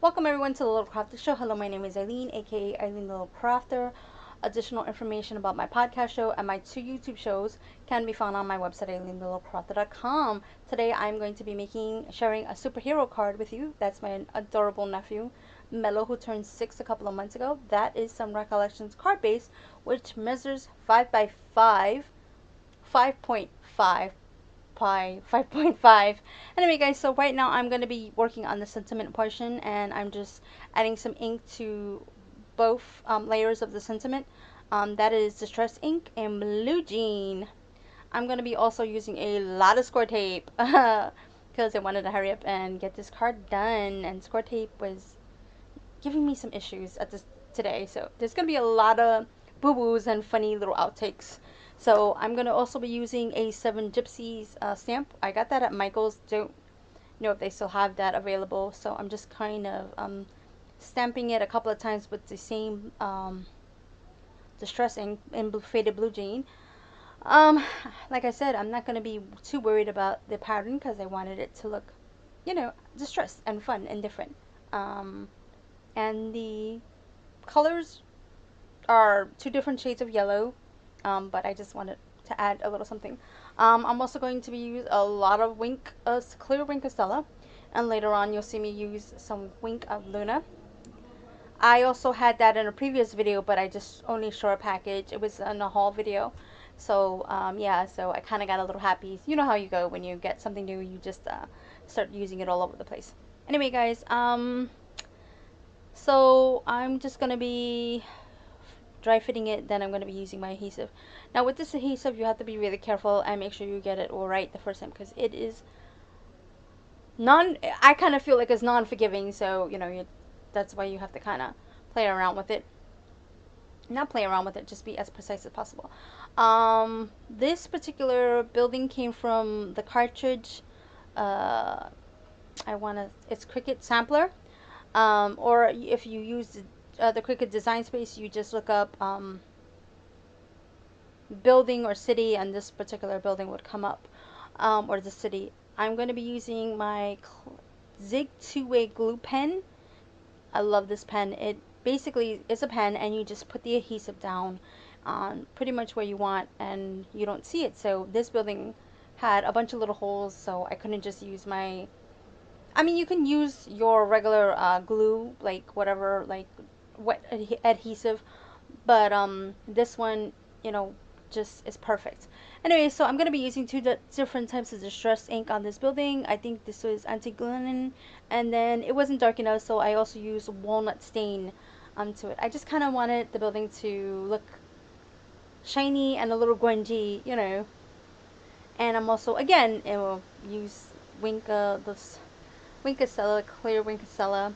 Welcome everyone to the Little Crafter Show. Hello, my name is Eileen, aka Eileen the Little Crafter. Additional information about my podcast show and my two YouTube shows can be found on my website, eileenthelittlecrafter.com. Today I'm going to be sharing a superhero card with you. That's my adorable nephew, Mello, who turned 6 a couple of months ago. That is some Recollections card base, which measures 5 by 5, 5.5 pi 5.5. Anyway guys, so right now I'm going to be working on the sentiment portion, and I'm just adding some ink to both layers of the sentiment. That is Distress ink and Blue Jean. I'm going to be also using a lot of score tape because I wanted to hurry up and get this card done, and score tape was giving me some issues at this today, so there's going to be a lot of boo-boos and funny little outtakes. So I'm going to also be using a 7 Gypsies stamp. I got that at Michael's. Don't know if they still have that available, so I'm just kind of stamping it a couple of times with the same Distress ink in Faded Blue Jean. Um, like I said, I'm not going to be too worried about the pattern because I wanted it to look, distressed and fun and different. And the colors are 2 different shades of yellow, but I just wanted to add a little something. I'm also going to be use a lot of clear Wink of Stella, and later on you'll see me use some Wink of Luna. I also had that in a previous video, but I just only showed a package. It was in a haul video. So, yeah, so I kind of got a little happy. You know how you go when you get something new, you just start using it all over the place. Anyway, guys, so I'm just going to be dry fitting it, then I'm going to be using my adhesive. Now with this adhesive, you have to be really careful and make sure you get it all right the first time, because it is I kind of feel like it's non-forgiving, so that's why you have to kind of play around with it. Not play around with it, just be as precise as possible. This particular building came from the cartridge, it's Cricut Sampler, or if you use the Cricut Design Space, you just look up building or city, and this particular building would come up, or the city. I'm going to be using my Zig 2-way glue pen. I love this pen. It basically is a pen, and you just put the adhesive down on pretty much where you want, and you don't see it. So this building had a bunch of little holes, so I couldn't just use you can use your regular glue, like whatever, like wet adhesive, but this one, just is perfect. Anyway, so I'm going to be using two different types of distress ink on this building. I think this was anti-glistening, and then it wasn't dark enough, so I also used walnut stain onto it. I just kind of wanted the building to look shiny and a little grungy, And I'm also, again, it will use Winkacella, clear Winkacella,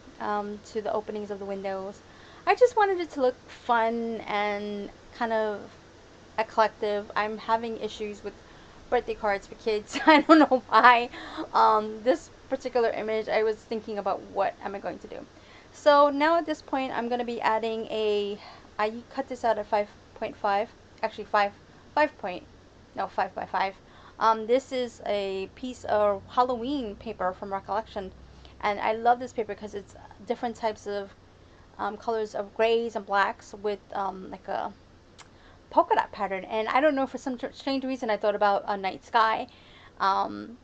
to the openings of the windows. I just wanted it to look fun and kind of eclectic. I'm having issues with birthday cards for kids. I don't know why. This particular image, I was thinking about what am I going to do. So now at this point, I'm going to be adding I cut this out at 5.5, actually 5 point, no, 5 by 5. This is a piece of Halloween paper from Recollection, and I love this paper because it's different types of colors of grays and blacks with like a polka dot pattern. And I don't know, for some strange reason I thought about a night sky, um,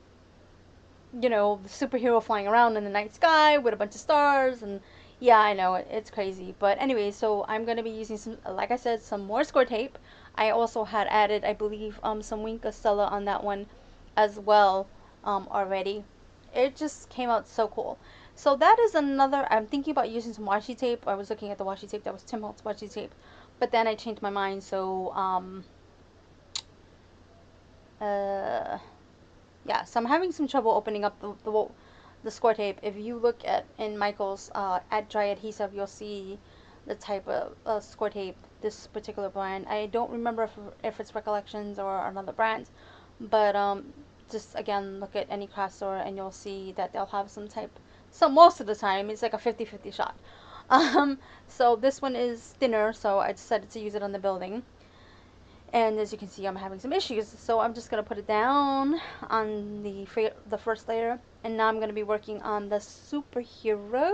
the superhero flying around in the night sky with a bunch of stars. And yeah, I know it's crazy, but anyway, so I'm going to be using some, like I said, some more score tape. I also had added, I believe, some Wink of Stella on that one as well, already. It just came out so cool. So that is another, I'm thinking about using some washi tape. I was looking at the washi tape that was Tim Holtz washi tape, but then I changed my mind. So yeah, so I'm having some trouble opening up the score tape. If you look in Michael's at Dry Adhesive, you'll see the type of score tape, this particular brand. I don't remember if it's Recollections or another brand, but just again, look at any craft store and you'll see that they'll have some type. So most of the time it's like a 50-50 shot. So this one is thinner, so I decided to use it on the building. And as you can see, I'm having some issues, so I'm just going to put it down on the first layer. And now I'm going to be working on the superhero.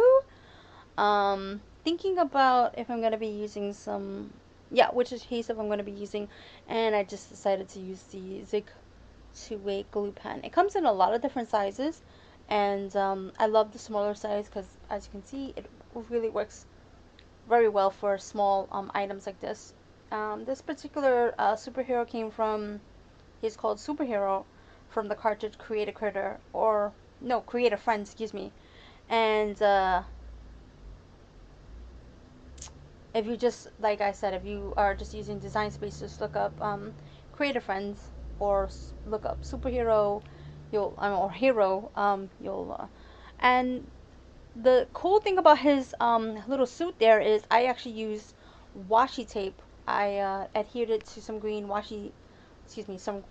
Thinking about if I'm going to be using some, yeah, which adhesive I'm going to be using, and I just decided to use the Zig two-way glue pen. It comes in a lot of different sizes, and I love the smaller size because, as you can see, it really works very well for small items like this. This particular superhero came from, he's called Superhero, from the cartridge Create a Critter, or no, Create a Friend, excuse me. And if you just, like I said, if you are just using Design Space, just look up Create a Friend, or look up Superhero, or Hero, and the cool thing about his little suit there is I actually used washi tape. I adhered it to some green some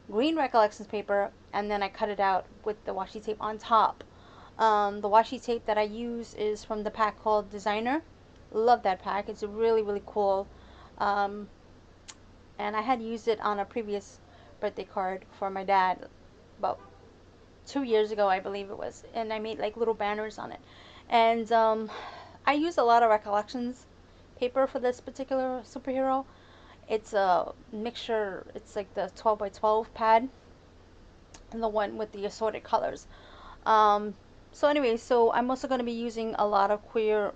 green Recollections paper, and then I cut it out with the washi tape on top. The washi tape that I use is from the pack called Designer. Love that pack. It's really, really cool. Um, and I had used it on a previous birthday card for my dad about 2 years ago, I believe it was. And I made like little banners on it. And I used a lot of Recollections paper for this particular superhero. It's a mixture, it's like the 12 by 12 pad, and the one with the assorted colors. Um, so anyway, so I'm also going to be using a lot of clear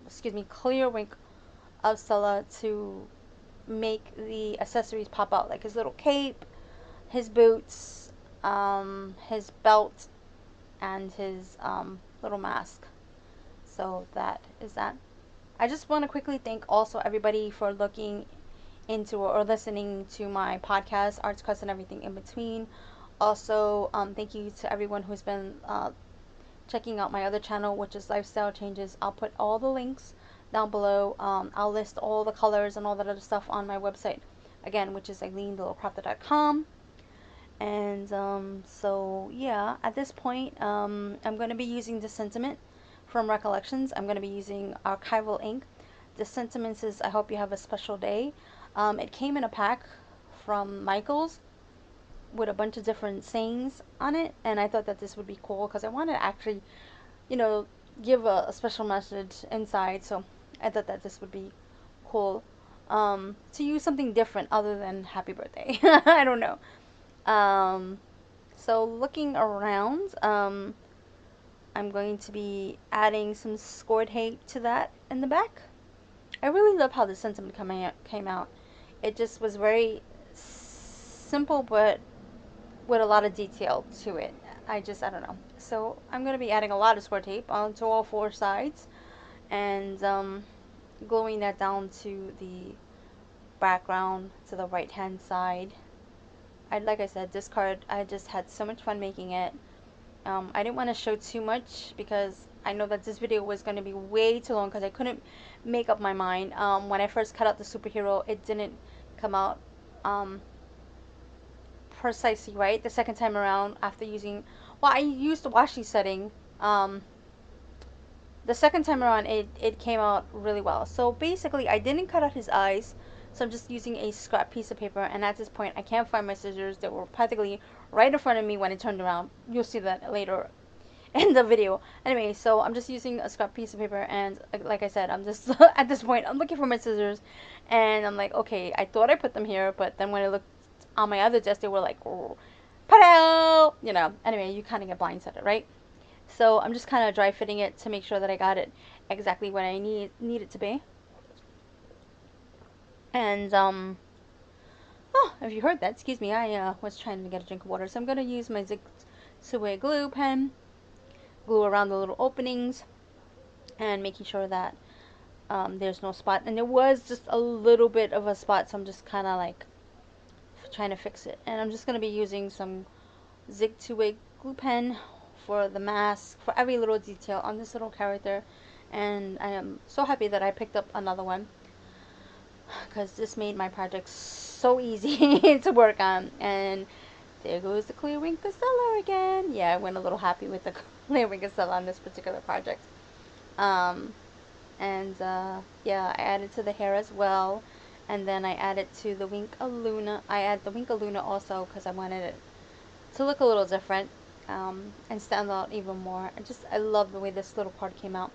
wink of Stella to make the accessories pop out, like his little cape, his boots, his belt, and his little mask. So that is that. I just want to quickly thank also everybody for looking into or listening to my podcast, Arts, Cuts, and Everything in Between. Also, thank you to everyone who's been checking out my other channel, which is Lifestyle Changes. I'll put all the links down below. I'll list all the colors and all that other stuff on my website, again, which is EileenTheLittleCrafter.com. And so yeah, at this point, I'm going to be using the sentiment from Recollections. I'm going to be using archival ink. The sentiments is I hope you have a special day. It came in a pack from Michaels with a bunch of different sayings on it, and I thought that this would be cool because I wanted to actually, you know, give a special message inside. So I thought that this would be cool to use something different other than happy birthday. I don't know. Um, so looking around, I'm going to be adding some score tape to that in the back. I really love how the sentiment came out. It just was very simple, but with a lot of detail to it. I don't know. So I'm going to be adding a lot of score tape onto all four sides, and gluing that down to the background to the right hand side. Like I said, this card, I just had so much fun making it. I didn't want to show too much because I know that this video was going to be way too long because I couldn't make up my mind. When I first cut out the superhero, it didn't come out precisely right the second time around after using, well, I used the washi setting. The second time around, it came out really well. So basically, I didn't cut out his eyes, so I'm just using a scrap piece of paper, and at this point, I can't find my scissors. They were practically right in front of me when I turned around. You'll see that later in the video. Anyway, so I'm just using a scrap piece of paper, and like I said, I'm just, at this point, I'm looking for my scissors, and I'm like, okay, I thought I put them here, but then when I looked on my other desk, they were like, oh, you know. Anyway, you kind of get blindsided, right? So I'm just kind of dry fitting it to make sure that I got it exactly what I need it to be. And oh, if you heard that, excuse me, I was trying to get a drink of water. So I'm gonna use my Zig Two-way glue pen, glue around the little openings, and making sure that there's no spot. And there was just a little bit of a spot, so I'm just kind of like trying to fix it. And I'm just gonna be using some Zig Two-way glue pen for the mask, for every little detail on this little character. And I am so happy that I picked up another one because this made my project so easy to work on. And there goes the clear wing Castella again. Yeah, I went a little happy with the clear wing Castella on this particular project. Yeah, I added to the hair as well. And then I added to the Wink-A-Luna. I add the Wink-A-Luna also because I wanted it to look a little different and stand out even more. I love the way this little part came out.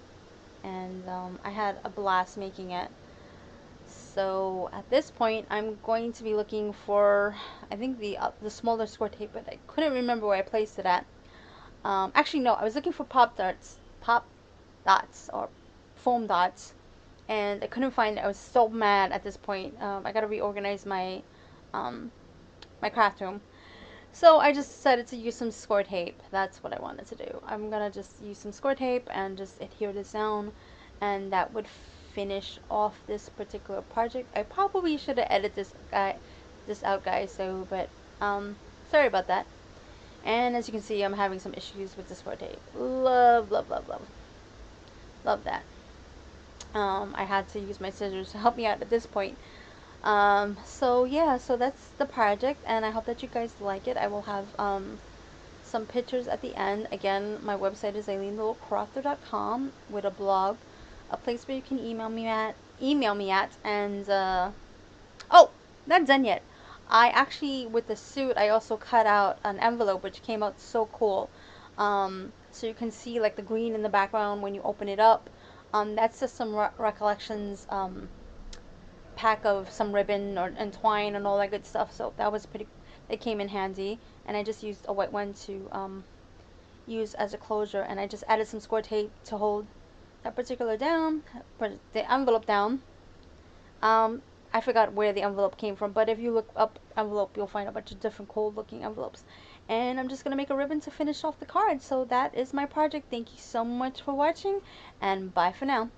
and I had a blast making it. So at this point, I'm going to be looking for, I think the smaller score tape, but I couldn't remember where I placed it at. Actually, no, I was looking for pop dots, or foam dots, and I couldn't find it. I was so mad at this point. I gotta reorganize um, my craft room. So I just decided to use some score tape. That's what I wanted to do. I'm gonna just use some score tape and just adhere this down, and that would finish off this particular project. I probably should have edited this out, guys. So, but sorry about that. And as you can see, I'm having some issues with the score tape. Love, love, love, love, love that. I had to use my scissors to help me out at this point. So yeah, so that's the project, and I hope that you guys like it. I will have some pictures at the end. Again, my website is AileenLittleCrafter.com with a blog, a place where you can email me at, and oh, not done yet. I actually, with the suit, I also cut out an envelope which came out so cool. So you can see like the green in the background when you open it up. That's just some recollections pack of some ribbon and twine and all that good stuff. So that was pretty. It came in handy, and I just used a white one to use as a closure, and I just added some score tape to hold that particular down, put the envelope down. Um, I forgot where the envelope came from, but if you look up envelope, you'll find a bunch of different cool looking envelopes. And I'm just going to make a ribbon to finish off the card. So that is my project. Thank you so much for watching, and bye for now.